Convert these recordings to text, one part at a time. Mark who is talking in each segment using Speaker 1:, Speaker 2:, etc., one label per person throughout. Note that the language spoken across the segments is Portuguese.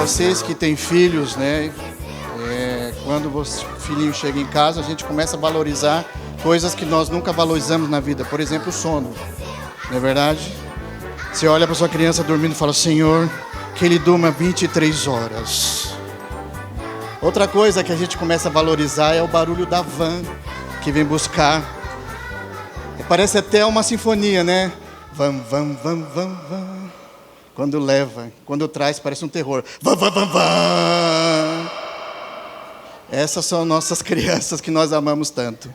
Speaker 1: Vocês que têm filhos, né? Quando o filhinho chega em casa, a gente começa a valorizar coisas que nós nunca valorizamos na vida. Por exemplo, o sono. Não é verdade? Você olha para sua criança dormindo e fala: Senhor, que ele durma 23 horas. Outra coisa que a gente começa a valorizar é o barulho da van que vem buscar. Parece até uma sinfonia, né? Van, van, van, van, van. Quando leva, quando traz, parece um terror. Van, van, van, van. Essas são nossas crianças que nós amamos tanto.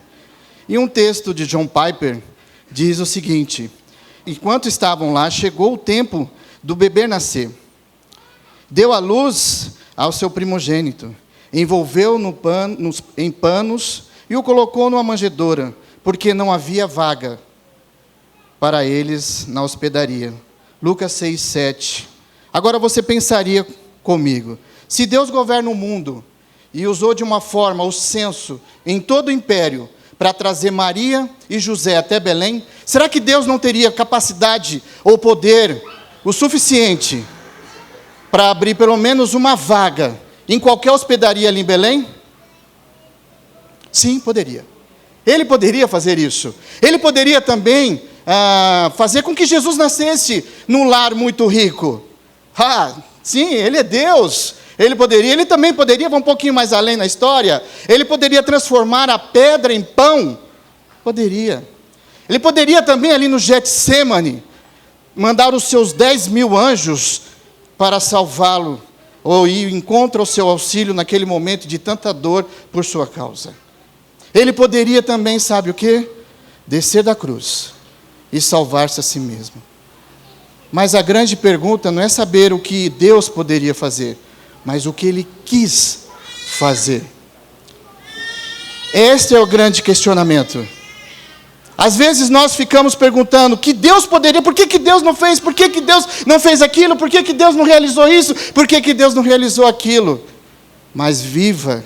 Speaker 1: E um texto de John Piper diz o seguinte: enquanto estavam lá, chegou o tempo do bebê nascer. Deu à luz ao seu primogênito, envolveu em panos e o colocou numa manjedoura, porque não havia vaga para eles na hospedaria. Lucas 6:7. Agora você pensaria comigo: se Deus governa o mundo e usou de uma forma o censo em todo o império para trazer Maria e José até Belém, será que Deus não teria capacidade ou poder o suficiente para abrir pelo menos uma vaga em qualquer hospedaria ali em Belém? Sim, poderia. Ele poderia fazer isso. Ele poderia também fazer com que Jesus nascesse num lar muito rico. Sim, ele é Deus. Ele também poderia, vamos um pouquinho mais além na história, ele poderia transformar a pedra em pão. Poderia. Ele poderia também ali no Getsêmani mandar os seus 10.000 anjos para salvá-lo, ou ir encontrar o seu auxílio naquele momento de tanta dor por sua causa. Ele poderia também, sabe o quê? Descer da cruz e salvar-se a si mesmo. Mas a grande pergunta não é saber o que Deus poderia fazer, mas o que Ele quis fazer. Este é o grande questionamento. Às vezes nós ficamos perguntando que Deus poderia, por que Deus não fez? Por que Deus não fez aquilo? Por que Deus não realizou isso? Por que Deus não realizou aquilo? Mas viva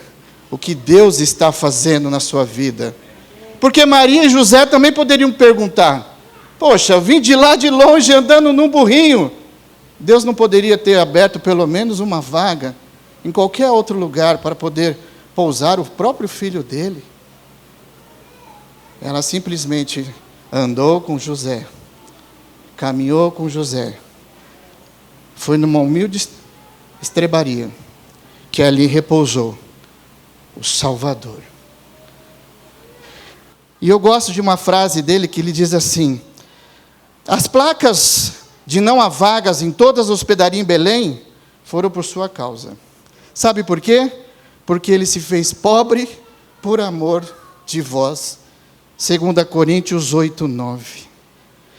Speaker 1: o que Deus está fazendo na sua vida. Porque Maria e José também poderiam perguntar: poxa, eu vim de lá de longe andando num burrinho. Deus não poderia ter aberto pelo menos uma vaga em qualquer outro lugar para poder pousar o próprio filho dele? Ela simplesmente andou com José, caminhou com José, foi numa humilde estrebaria que ali repousou o Salvador. E eu gosto de uma frase dele que ele diz assim: as placas de não há vagas em todas as hospedarias em Belém foram por sua causa. Sabe por quê? Porque ele se fez pobre por amor de vós. 2 Coríntios 8:9.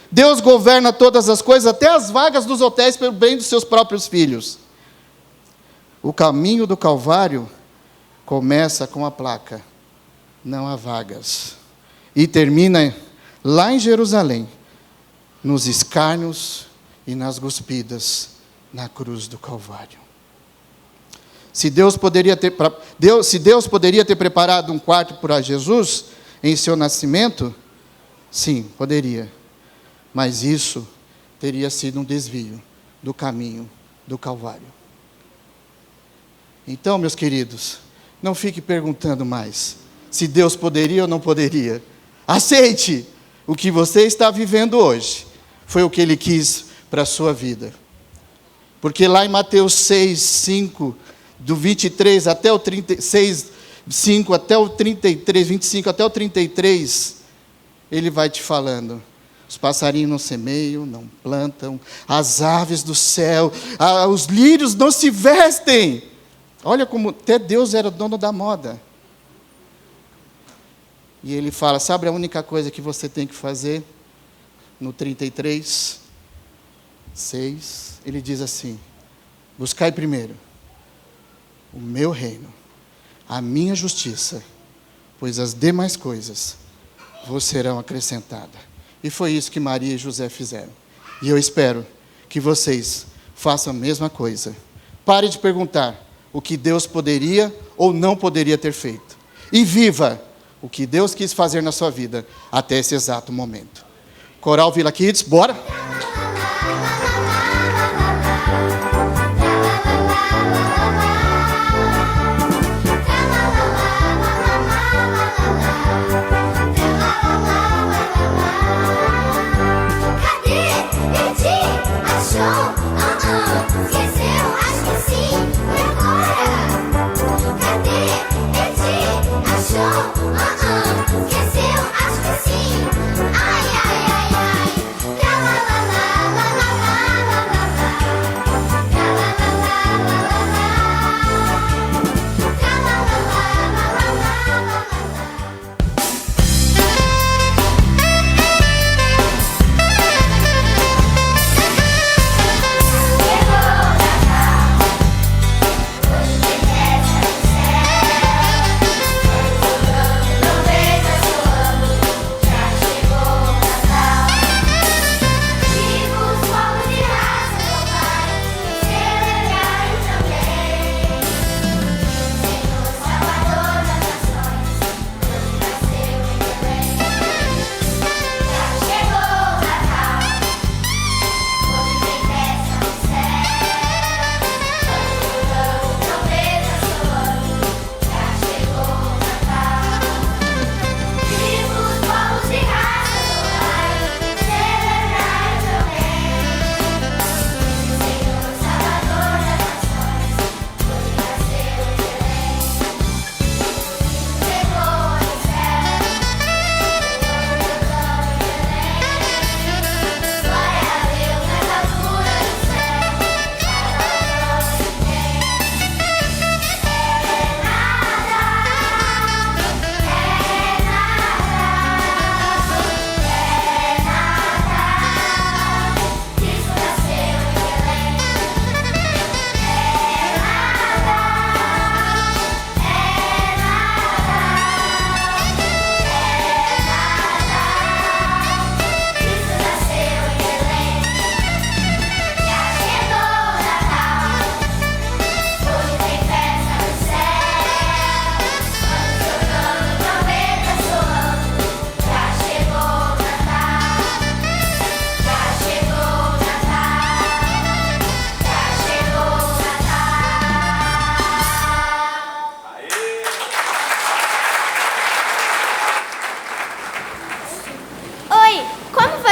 Speaker 1: Deus governa todas as coisas, até as vagas dos hotéis, pelo bem dos seus próprios filhos. O caminho do Calvário começa com a placa: não há vagas. E termina lá em Jerusalém, nos escárnios e nas cuspidas na cruz do Calvário. Se Deus poderia ter preparado um quarto para Jesus em seu nascimento, sim, poderia. Mas isso teria sido um desvio do caminho do Calvário. Então, meus queridos, não fique perguntando mais se Deus poderia ou não poderia. Aceite o que você está vivendo hoje. Foi o que Ele quis para a sua vida. Porque lá em Mateus 6:5, do 23 até o 36, 5 até o 33, 25 até o 33, Ele vai te falando: os passarinhos não semeiam, não plantam, as aves do céu, os lírios não se vestem. Olha como até Deus era dono da moda. E Ele fala: sabe a única coisa que você tem que fazer? No 33, 6, Ele diz assim: buscai primeiro o meu reino, a minha justiça, pois as demais coisas vos serão acrescentadas. E foi isso que Maria e José fizeram. E eu espero que vocês façam a mesma coisa. Pare de perguntar o que Deus poderia ou não poderia ter feito. E viva o que Deus quis fazer na sua vida até esse exato momento. Coral Vila Kids, bora!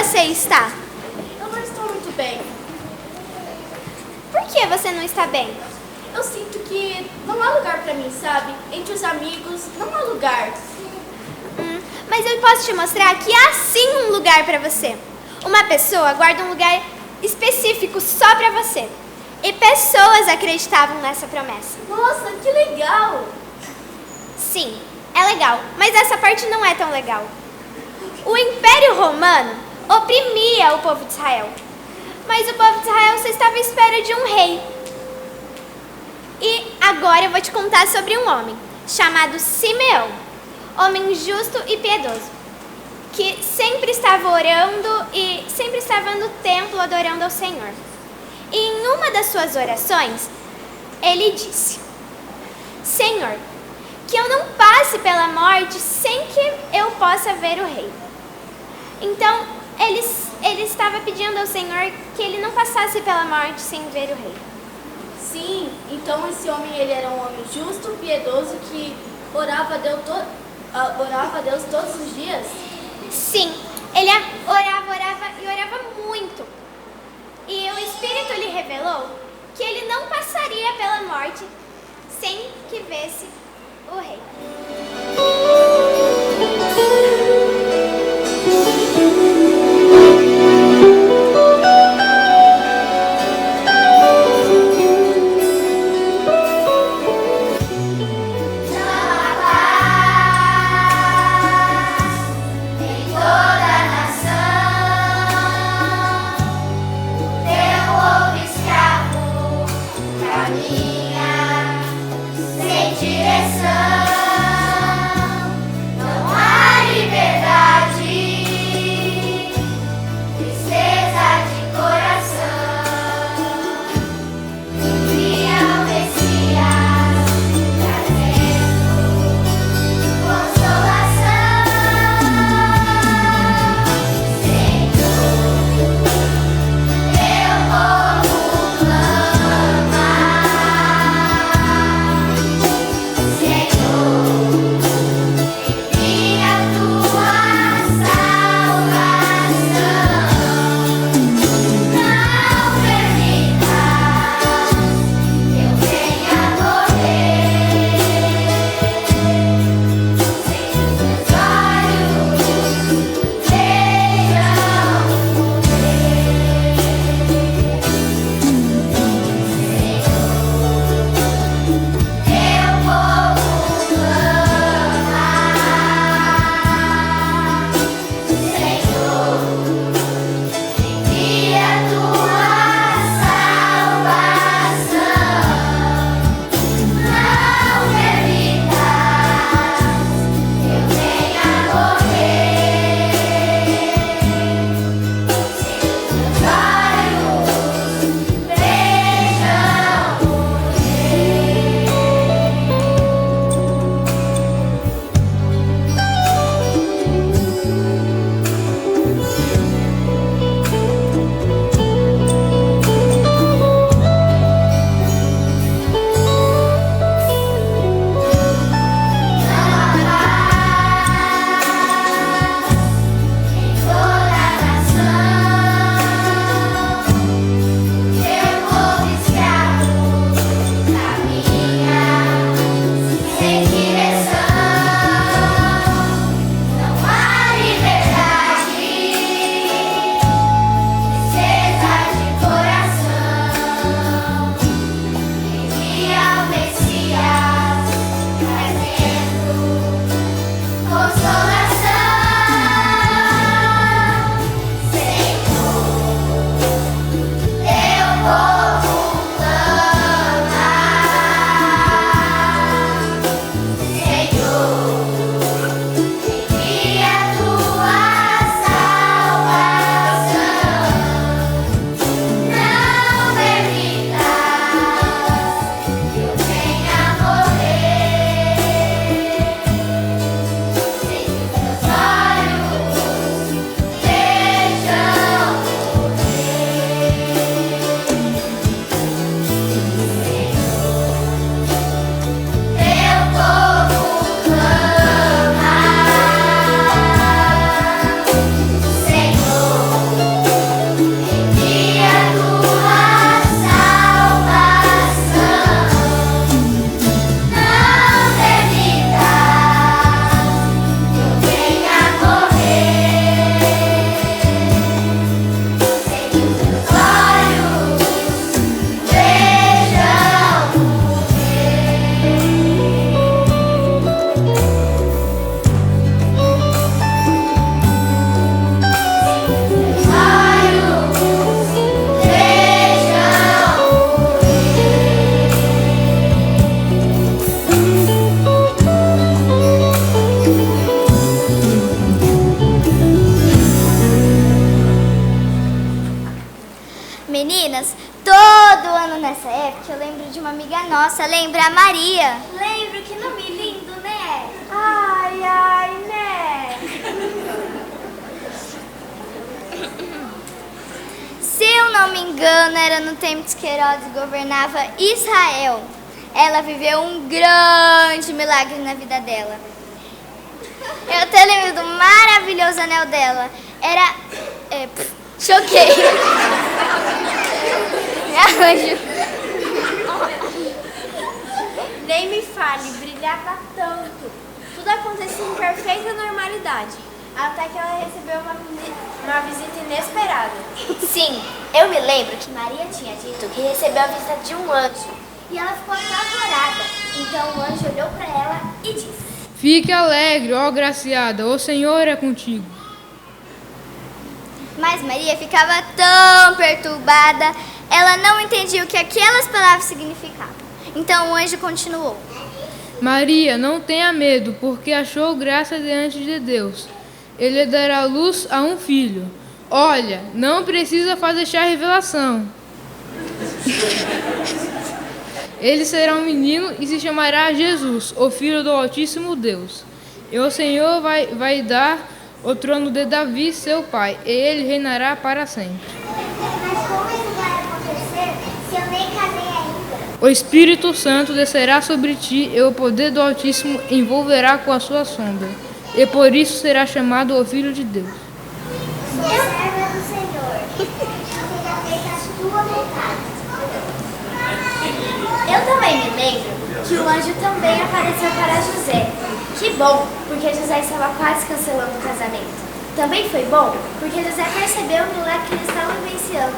Speaker 2: você está?
Speaker 3: Eu não estou muito bem.
Speaker 2: Por que você não está bem?
Speaker 3: Eu sinto que não há lugar pra mim, sabe? Entre os amigos, não há lugar.
Speaker 2: Mas eu posso te mostrar que há sim um lugar para você. Uma pessoa guarda um lugar específico só para você. E pessoas acreditavam nessa promessa.
Speaker 3: Nossa, que legal!
Speaker 2: Sim, é legal, mas essa parte não é tão legal. O Império Romano oprimia o povo de Israel. Mas o povo de Israel só estava à espera de um rei. E agora eu vou te contar sobre um homem chamado Simeão. Homem justo e piedoso, que sempre estava orando e sempre estava no templo adorando ao Senhor. E em uma das suas orações, ele disse: Senhor, que eu não passe pela morte sem que eu possa ver o rei. Então, ele estava pedindo ao Senhor que ele não passasse pela morte sem ver o rei.
Speaker 3: Sim, então esse homem ele era um homem justo, piedoso, que orava a Deus todos os dias?
Speaker 2: Sim, ele orava e orava muito. E o Espírito lhe revelou que ele não passaria pela morte sem que visse o rei.
Speaker 4: Toda a nação. Meninas, todo ano nessa época eu lembro de uma amiga nossa, lembra a Maria?
Speaker 2: Lembro, que nome lindo, né?
Speaker 3: Ai, ai, né?
Speaker 4: Se eu não me engano, era no tempo que Herodes governava Israel. Ela viveu um grande milagre na vida dela. Eu até lembro do maravilhoso anel dela. Era... choquei. Anjo.
Speaker 3: Nem me fale, brilhava tanto. Tudo acontecia em perfeita normalidade. Até que ela recebeu uma visita inesperada.
Speaker 4: Sim, eu me lembro que Maria tinha dito que recebeu a visita de um anjo. E ela ficou apavorada. Então o anjo olhou para ela e disse:
Speaker 5: Fique alegre, ó graciada, o Senhor é contigo.
Speaker 4: Mas Maria ficava tão perturbada, ela não entendia o que aquelas palavras significavam. Então o anjo continuou:
Speaker 5: Maria, não tenha medo, porque achou graça diante de Deus. Ele dará luz a um filho. Olha, não precisa fazer chá revelação. Ele será um menino e se chamará Jesus, o Filho do Altíssimo Deus. E o Senhor vai dar o trono de Davi, seu pai, e ele reinará para sempre.
Speaker 4: Mas como isso vai acontecer se eu nem casei ainda?
Speaker 5: O Espírito Santo descerá sobre ti e o poder do Altíssimo envolverá com a sua sombra. E por isso será chamado o Filho de Deus.
Speaker 4: Sou serva do Senhor, seja feita a tua vontade.
Speaker 2: Eu também me lembro que o anjo também apareceu para José. Que bom, porque José estava quase cancelando o casamento. Também foi bom, porque José percebeu o milagre que ele estava vivenciando.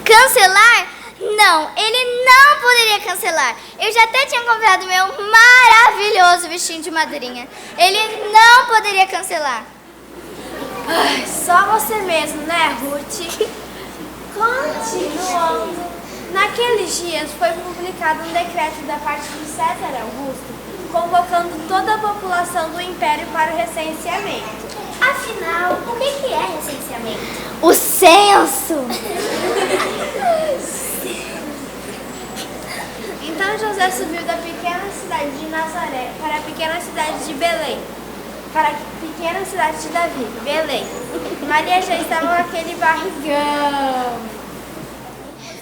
Speaker 4: Cancelar? Não, ele não poderia cancelar. Eu já até tinha comprado meu maravilhoso vestido de madrinha. Ele não poderia cancelar.
Speaker 3: Ai, só você mesmo, né, Ruth? Continuando. Naqueles dias foi publicado um decreto da parte de César Augusto, convocando toda a população do império para o recenseamento.
Speaker 2: Afinal, o que é recenseamento?
Speaker 4: O censo!
Speaker 3: Então José subiu da pequena cidade de Nazaré para a pequena cidade de Belém, para a pequena cidade de Davi, Belém. Maria já estava naquele barrigão.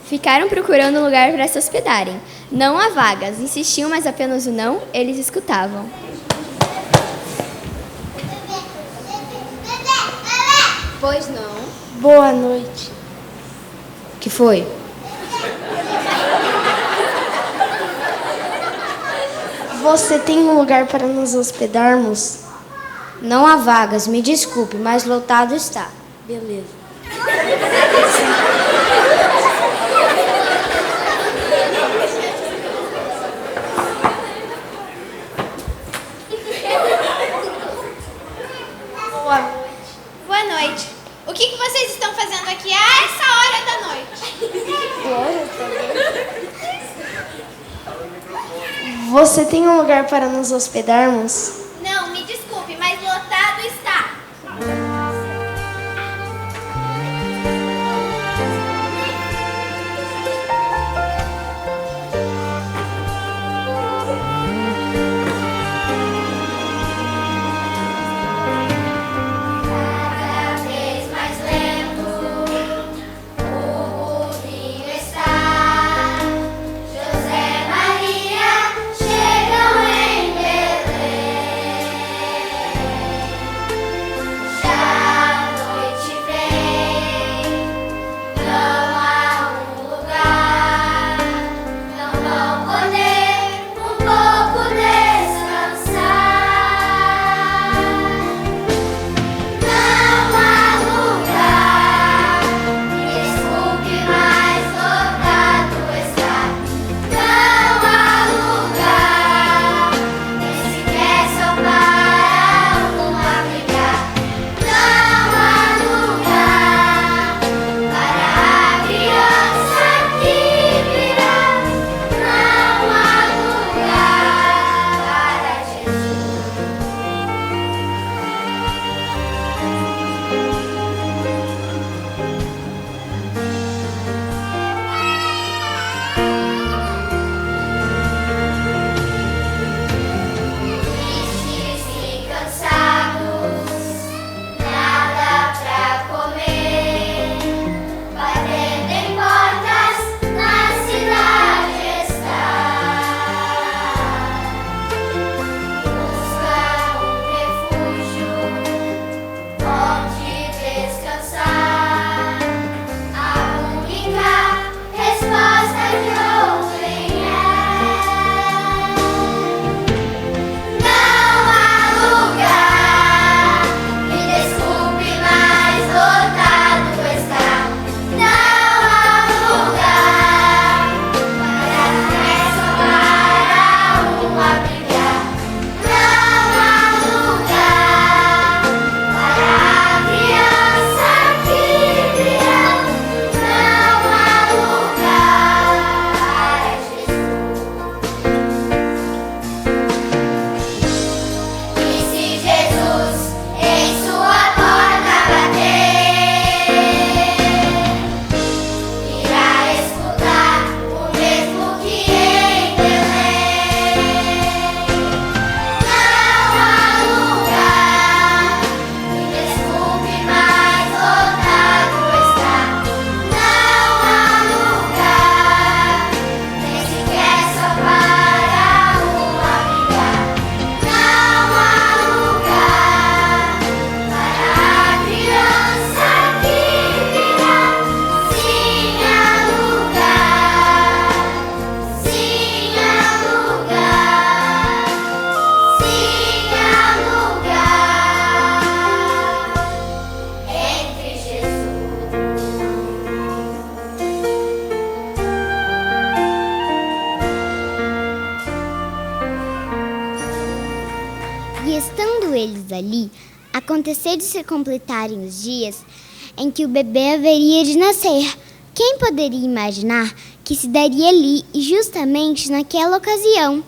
Speaker 6: Ficaram procurando um lugar para se hospedarem. Não há vagas. Insistiam, mas apenas o não, eles escutavam. Pois não.
Speaker 7: Boa noite.
Speaker 6: O que foi?
Speaker 7: Você tem um lugar para nos hospedarmos?
Speaker 6: Não há vagas, me desculpe, mas lotado está.
Speaker 7: Beleza.
Speaker 2: Boa noite. O que vocês estão fazendo aqui a essa hora da noite?
Speaker 7: Você tem um lugar para nos hospedarmos?
Speaker 2: Não, me desculpe, mas lotado está.
Speaker 4: José e Maria chegam em Belém. dali, aconteceu de se completarem os dias em que o bebê haveria de nascer. Quem poderia imaginar que se daria ali e justamente naquela ocasião?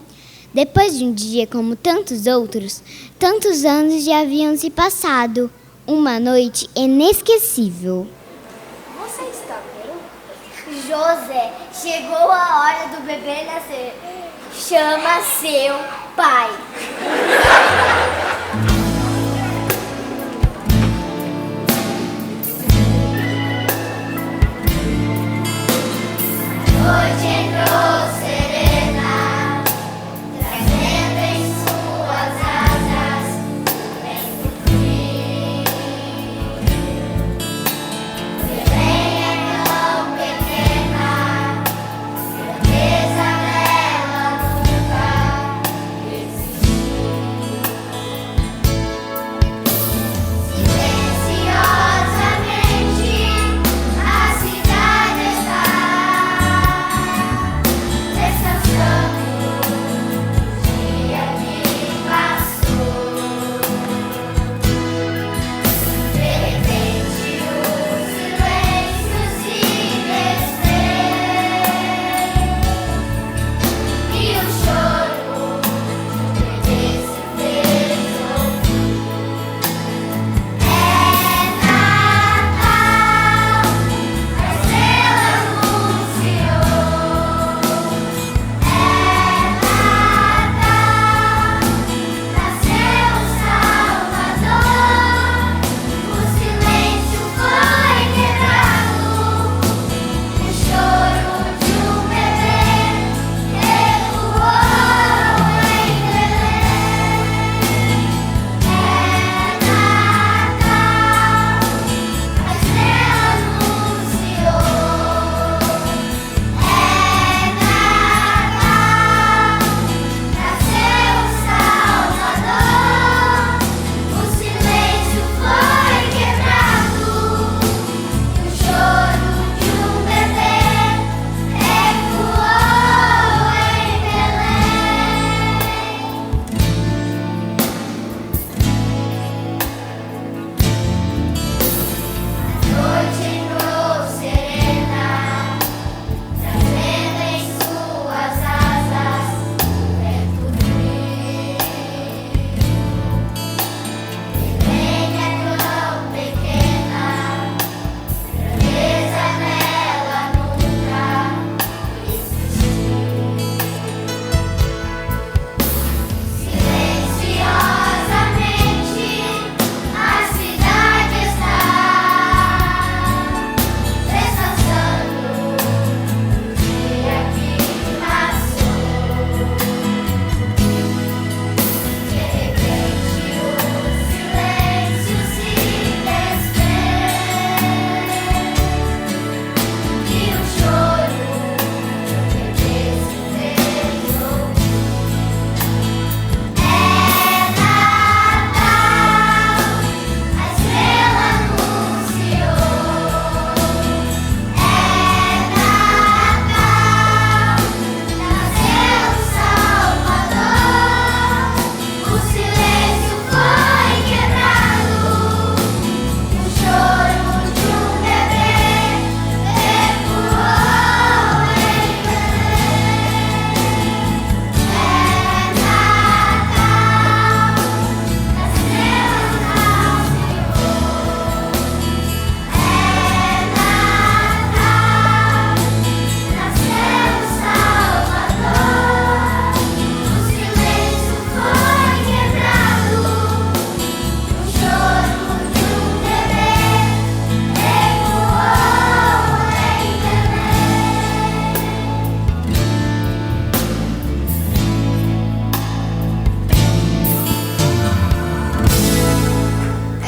Speaker 4: Depois de um dia como tantos outros, tantos anos já haviam se passado. Uma noite inesquecível.
Speaker 3: Você está bem?
Speaker 4: José, chegou a hora do bebê nascer. Chama seu pai. Noite entrou serena, trazendo em suas asas vento frio. Belém é tão pequena, grandeza nela nunca existiu. Silenciosamente a cidade está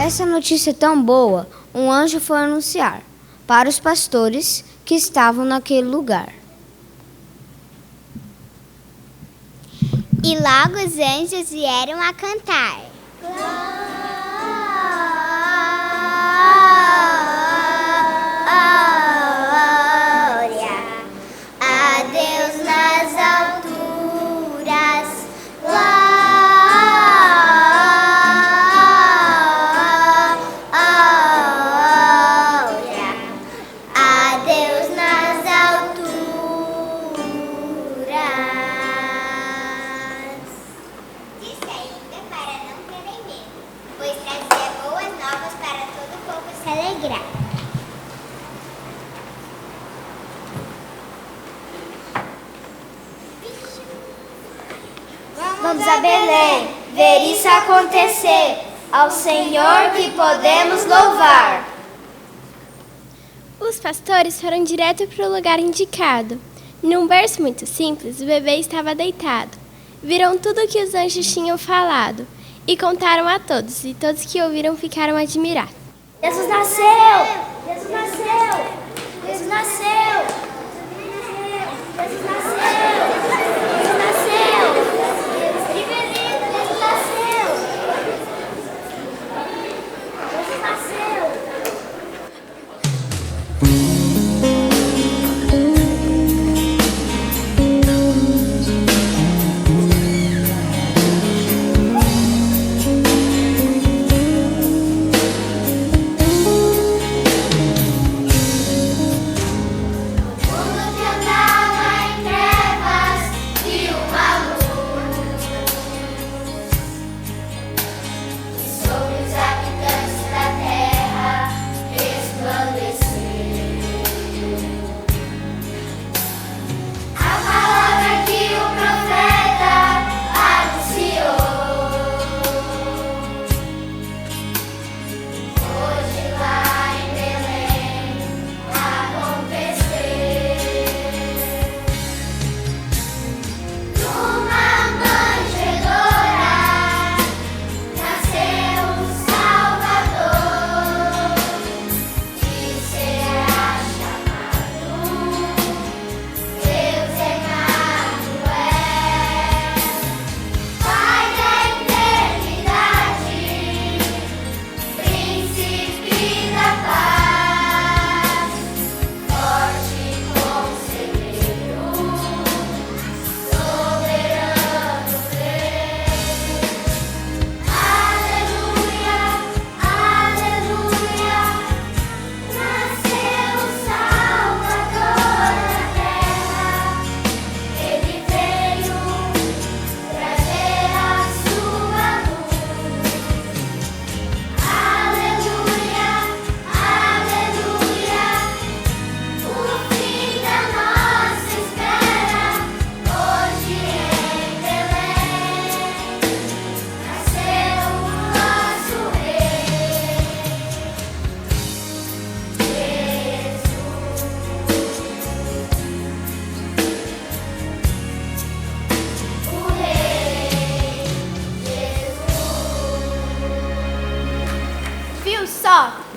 Speaker 8: Essa notícia tão boa, um anjo foi anunciar para os pastores que estavam naquele lugar.
Speaker 4: E logo os anjos vieram a cantar. Glória a Deus nas alturas. Glória Vamos a Belém ver isso acontecer. Ao Senhor que podemos louvar.
Speaker 9: Os pastores foram direto para o lugar indicado. Num berço muito simples, o bebê estava deitado. Viram tudo o que os anjos tinham falado e contaram a todos, e todos que ouviram ficaram admirados.
Speaker 4: Jesus nasceu! Jesus nasceu! Jesus nasceu! Jesus nasceu! Jesus nasceu! Que beleza! Jesus nasceu! Jesus nasceu!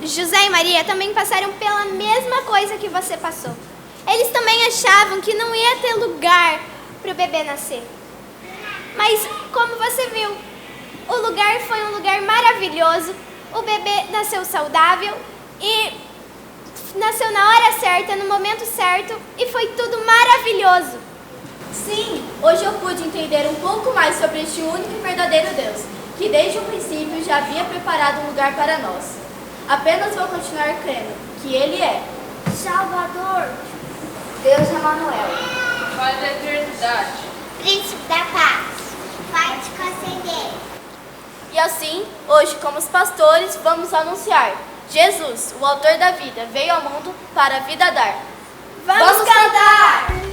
Speaker 2: José e Maria também passaram pela mesma coisa que você passou. Eles também achavam que não ia ter lugar para o bebê nascer. Mas, como você viu, o lugar foi um lugar maravilhoso, o bebê nasceu saudável e nasceu na hora certa, no momento certo, e foi tudo maravilhoso.
Speaker 3: Sim, hoje eu pude entender um pouco mais sobre este único e verdadeiro Deus, que desde o princípio já havia preparado um lugar para nós. Apenas vou continuar crendo que Ele é
Speaker 4: Salvador, Deus Emanuel,
Speaker 5: Pai da eternidade,
Speaker 4: Príncipe da paz, Pai de conceder.
Speaker 3: E assim, hoje como os pastores, vamos anunciar: Jesus, o autor da vida, veio ao mundo para a vida dar. Vamos cantar!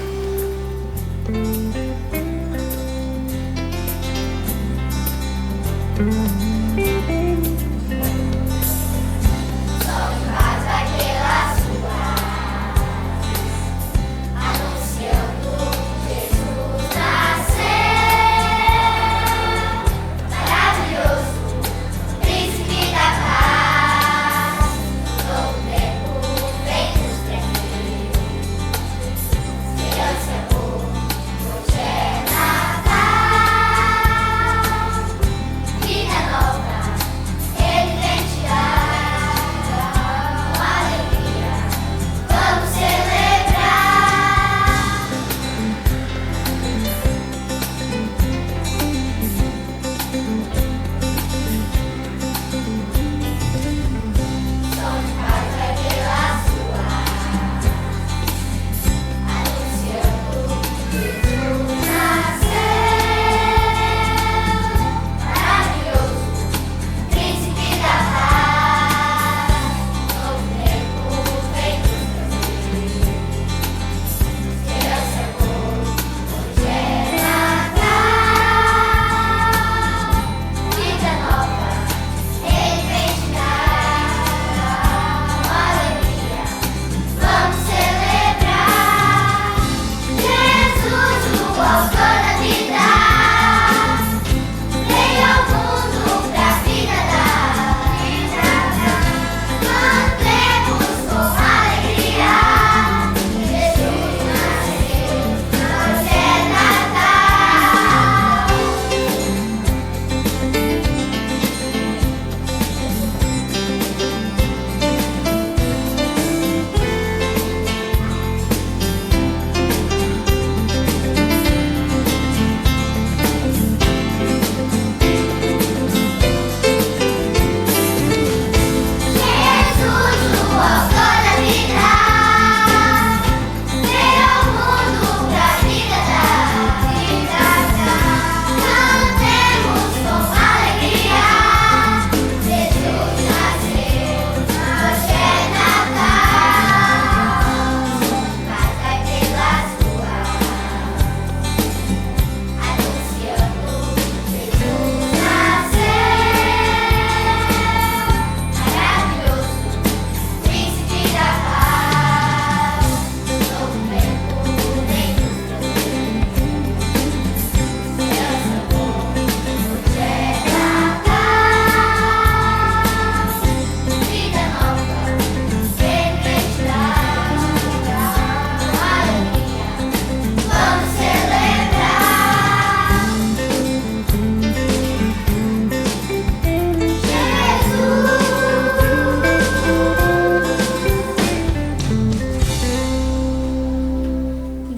Speaker 4: Será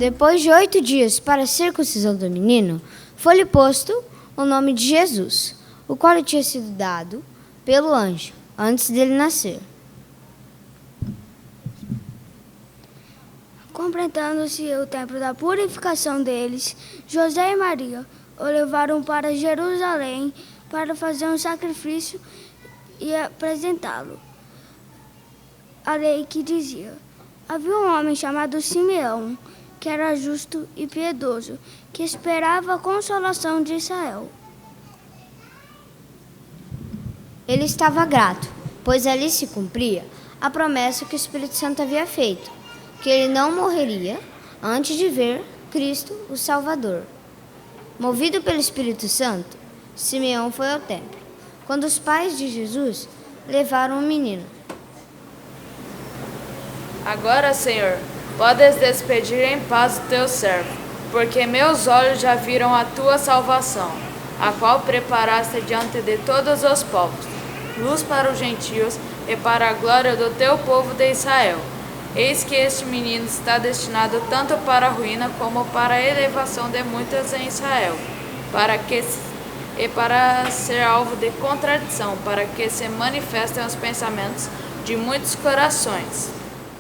Speaker 8: Depois de 8 dias para a circuncisão do menino, foi-lhe posto o nome de Jesus, o qual lhe tinha sido dado pelo anjo, antes dele nascer.
Speaker 10: Completando-se o tempo da purificação deles, José e Maria o levaram para Jerusalém para fazer um sacrifício e apresentá-lo. A lei que dizia: havia um homem chamado Simeão, que era justo e piedoso, que esperava a consolação de Israel.
Speaker 8: Ele estava grato, pois ali se cumpria a promessa que o Espírito Santo havia feito, que ele não morreria antes de ver Cristo, o Salvador. Movido pelo Espírito Santo, Simeão foi ao templo, quando os pais de Jesus levaram o menino.
Speaker 11: Agora, Senhor, podes despedir em paz o teu servo, porque meus olhos já viram a tua salvação, a qual preparaste diante de todos os povos, luz para os gentios e para a glória do teu povo de Israel. Eis que este menino está destinado tanto para a ruína como para a elevação de muitos em Israel, para ser alvo de contradição, para que se manifestem os pensamentos de muitos corações.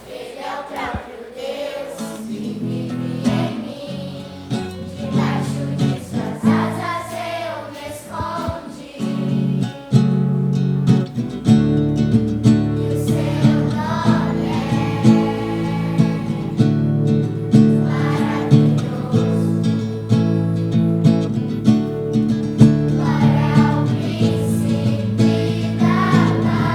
Speaker 4: Ele é o próprio Deus, que vive em mim, debaixo de suas asas eu me escondi. E o seu nome é maravilhoso. Glória ao príncipe da paz.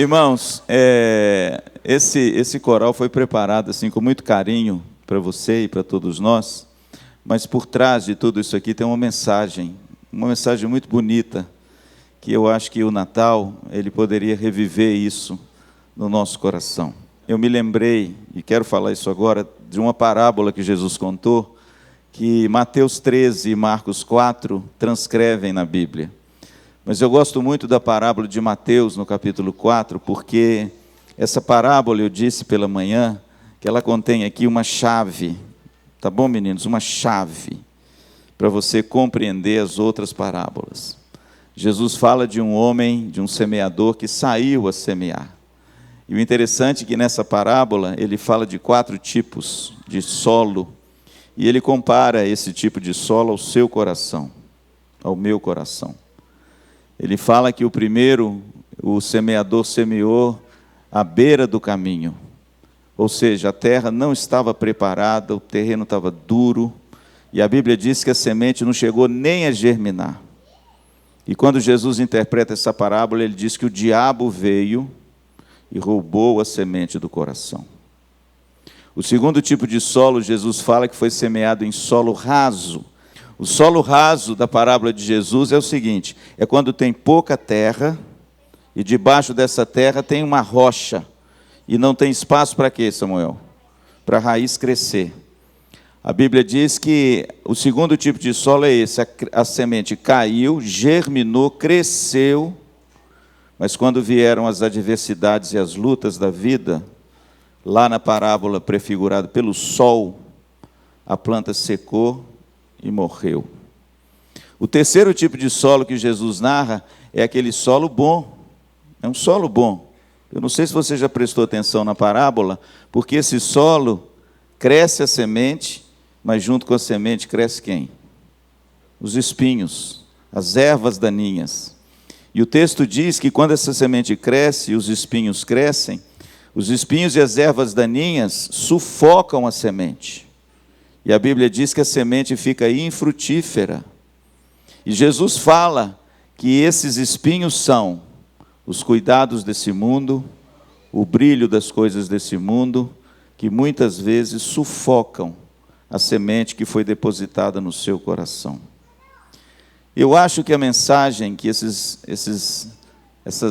Speaker 12: Irmãos, esse coral foi preparado assim com muito carinho para você e para todos nós, mas por trás de tudo isso aqui tem uma mensagem muito bonita, que eu acho que o Natal ele poderia reviver isso no nosso coração. Eu me lembrei, e quero falar isso agora, de uma parábola que Jesus contou, que Mateus 13 e Marcos 4 transcrevem na Bíblia. Mas eu gosto muito da parábola de Mateus, no capítulo 4, porque essa parábola, eu disse pela manhã, que ela contém aqui uma chave, tá bom, meninos? Uma chave para você compreender as outras parábolas. Jesus fala de um homem, de um semeador que saiu a semear. E o interessante é que nessa parábola ele fala de 4 tipos de solo, e ele compara esse tipo de solo ao seu coração, ao meu coração. Ele fala que o primeiro, o semeador semeou à beira do caminho, ou seja, a terra não estava preparada, o terreno estava duro, e a Bíblia diz que a semente não chegou nem a germinar. E quando Jesus interpreta essa parábola, ele diz que o diabo veio e roubou a semente do coração. O segundo tipo de solo, Jesus fala que foi semeado em solo raso. O solo raso da parábola de Jesus é o seguinte, é quando tem pouca terra, e debaixo dessa terra tem uma rocha, e não tem espaço para quê, Samuel? Para a raiz crescer. A Bíblia diz que o segundo tipo de solo é esse, a semente caiu, germinou, cresceu, mas quando vieram as adversidades e as lutas da vida, lá na parábola prefigurada pelo sol, a planta secou e morreu. O terceiro tipo de solo que Jesus narra é aquele solo bom, é um solo bom. Eu não sei se você já prestou atenção na parábola, porque esse solo cresce a semente, mas junto com a semente cresce quem? Os espinhos, as ervas daninhas. E o texto diz que quando essa semente cresce e os espinhos crescem, os espinhos e as ervas daninhas sufocam a semente. E a Bíblia diz que a semente fica infrutífera. E Jesus fala que esses espinhos são os cuidados desse mundo, o brilho das coisas desse mundo, que muitas vezes sufocam a semente que foi depositada no seu coração. Eu acho que a mensagem que essas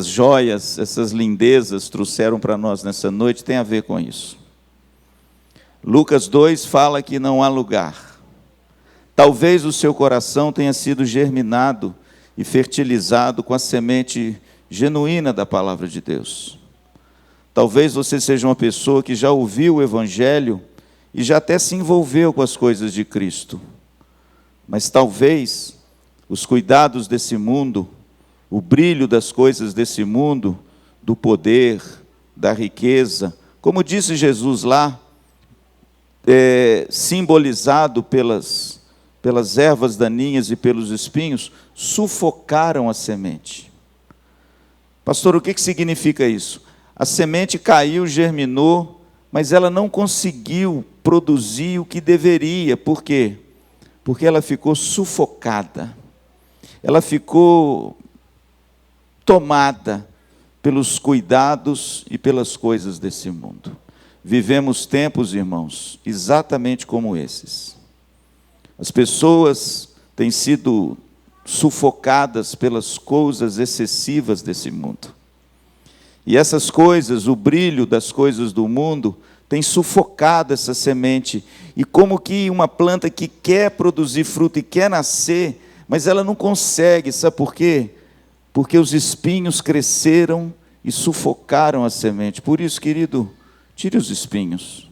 Speaker 12: joias, essas lindezas trouxeram para nós nessa noite tem a ver com isso. Lucas 2 fala que não há lugar. Talvez o seu coração tenha sido germinado e fertilizado com a semente genuína da palavra de Deus. Talvez você seja uma pessoa que já ouviu o Evangelho e já até se envolveu com as coisas de Cristo. Mas talvez os cuidados desse mundo, o brilho das coisas desse mundo, do poder, da riqueza, como disse Jesus lá, simbolizado pelas ervas daninhas e pelos espinhos, sufocaram a semente. Pastor, o que significa isso? A semente caiu, germinou, mas ela não conseguiu produzir o que deveria. Por quê? Porque ela ficou sufocada. Ela ficou tomada pelos cuidados e pelas coisas desse mundo. Vivemos tempos, irmãos, exatamente como esses. As pessoas têm sido sufocadas pelas coisas excessivas desse mundo. E essas coisas, o brilho das coisas do mundo, tem sufocado essa semente. E como que uma planta que quer produzir fruto e quer nascer, mas ela não consegue, sabe por quê? Porque os espinhos cresceram e sufocaram a semente. Por isso, querido, tire os espinhos.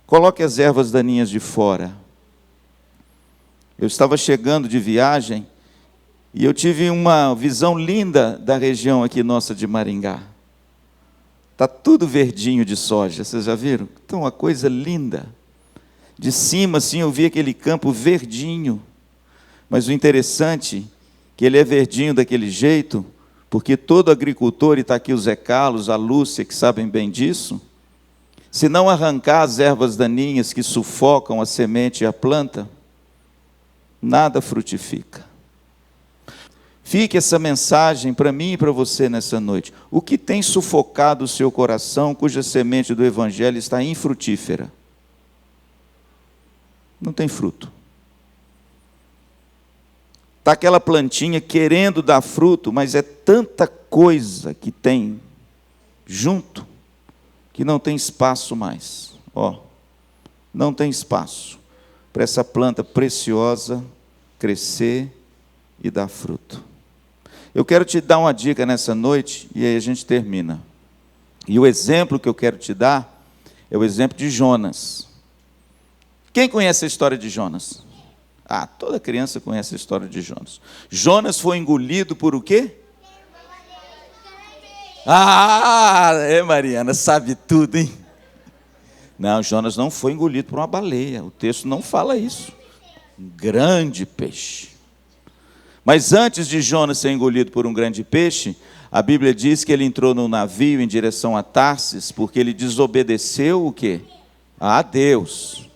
Speaker 12: Coloque as ervas daninhas de fora. Eu estava chegando de viagem e eu tive uma visão linda da região aqui nossa de Maringá. Está tudo verdinho de soja, vocês já viram? Então, uma coisa linda. De cima, assim, eu vi aquele campo verdinho. Mas o interessante é que ele é verdinho daquele jeito, porque todo agricultor, e está aqui o Zé Carlos, a Lúcia, que sabem bem disso, se não arrancar as ervas daninhas que sufocam a semente e a planta, nada frutifica. Fique essa mensagem para mim e para você nessa noite. O que tem sufocado o seu coração, cuja semente do Evangelho está infrutífera? Não tem fruto. Está aquela plantinha querendo dar fruto, mas é tanta coisa que tem junto, que não tem espaço mais. Não tem espaço para essa planta preciosa crescer e dar fruto. Eu quero te dar uma dica nessa noite, e aí a gente termina. E o exemplo que eu quero te dar é o exemplo de Jonas. Quem conhece a história de Jonas? Toda criança conhece a história de Jonas. Jonas foi engolido por o quê? Mariana, sabe tudo, hein? Não, Jonas não foi engolido por uma baleia. O texto não fala isso. Um grande peixe. Mas antes de Jonas ser engolido por um grande peixe, a Bíblia diz que ele entrou no navio em direção a Tarsis, porque ele desobedeceu o quê? A Deus.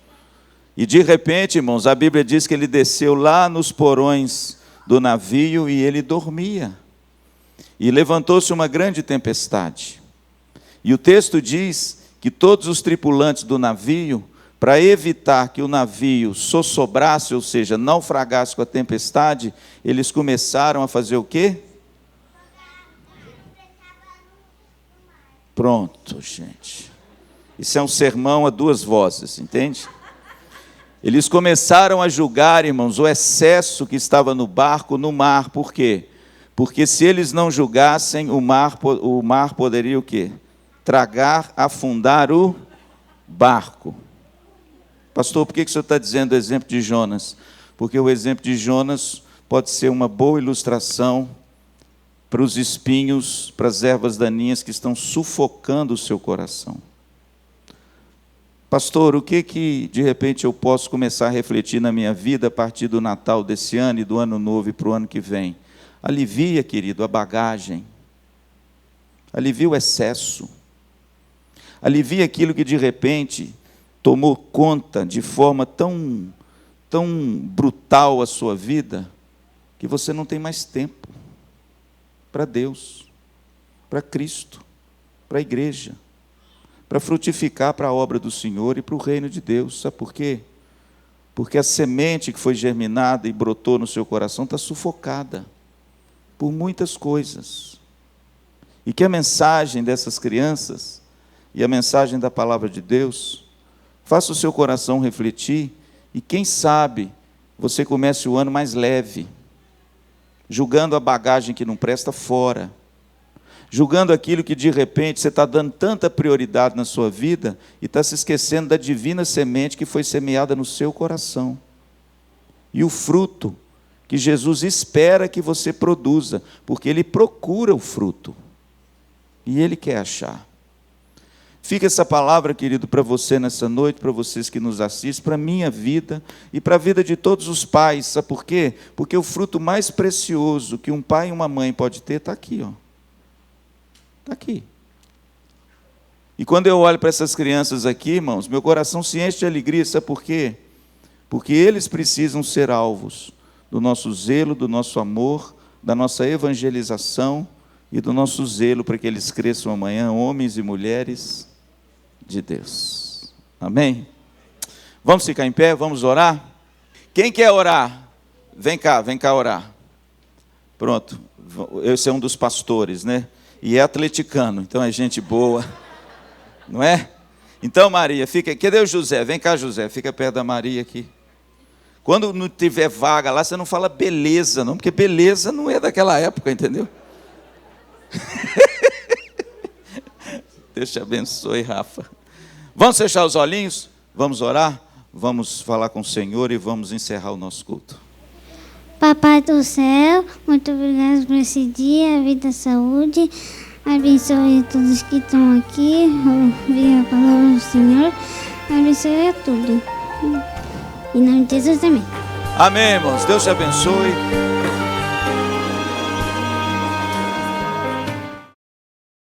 Speaker 12: E de repente, irmãos, a Bíblia diz que ele desceu lá nos porões do navio e ele dormia. E levantou-se uma grande tempestade. E o texto diz que todos os tripulantes do navio, para evitar que o navio sossobrasse, ou seja, naufragasse com a tempestade, eles começaram a fazer o quê? Pronto, gente. Isso é um sermão a duas vozes, entende? Eles começaram a julgar, irmãos, o excesso que estava no barco, no mar. Por quê? Porque se eles não julgassem, o mar poderia o quê? Tragar, afundar o barco. Pastor, por que o senhor está dizendo o exemplo de Jonas? Porque o exemplo de Jonas pode ser uma boa ilustração para os espinhos, para as ervas daninhas que estão sufocando o seu coração. Pastor, o que de repente eu posso começar a refletir na minha vida a partir do Natal desse ano e do Ano Novo e para o ano que vem? Alivia, querido, a bagagem. Alivia o excesso. Alivia aquilo que de repente tomou conta de forma tão brutal a sua vida, que você não tem mais tempo para Deus, para Cristo, para a igreja, para frutificar para a obra do Senhor e para o reino de Deus. Sabe por quê? Porque a semente que foi germinada e brotou no seu coração está sufocada por muitas coisas. E que a mensagem dessas crianças e a mensagem da palavra de Deus faça o seu coração refletir e, quem sabe, você comece o ano mais leve, julgando a bagagem que não presta fora, julgando aquilo que de repente você está dando tanta prioridade na sua vida e está se esquecendo da divina semente que foi semeada no seu coração. E o fruto que Jesus espera que você produza, porque Ele procura o fruto e Ele quer achar. Fica essa palavra, querido, para você nessa noite, para vocês que nos assistem, para a minha vida e para a vida de todos os pais. Sabe por quê? Porque o fruto mais precioso que um pai e uma mãe pode ter está aqui, Está aqui. E quando eu olho para essas crianças aqui, irmãos, meu coração se enche de alegria. Sabe por quê? Porque eles precisam ser alvos do nosso zelo, do nosso amor, da nossa evangelização e do nosso zelo para que eles cresçam amanhã, homens e mulheres de Deus. Amém? Vamos ficar em pé, vamos orar? Quem quer orar? Vem cá orar. Pronto, esse é um dos pastores, né? E é atleticano, então é gente boa, não é? Então, Maria, fica. Cadê o José? Vem cá, José, fica perto da Maria aqui. Quando não tiver vaga lá, você não fala beleza, não, porque beleza não é daquela época, entendeu? Deus te abençoe, Rafa. Vamos fechar os olhinhos? Vamos orar? Vamos falar com o Senhor e vamos encerrar o nosso culto.
Speaker 13: Papai do céu, muito obrigado por esse dia, vida, saúde. Abençoe todos que estão aqui, ouvir a palavra do Senhor. Abençoe a tudo. Em nome de Jesus, amém.
Speaker 12: Amém, irmãos. Deus te abençoe.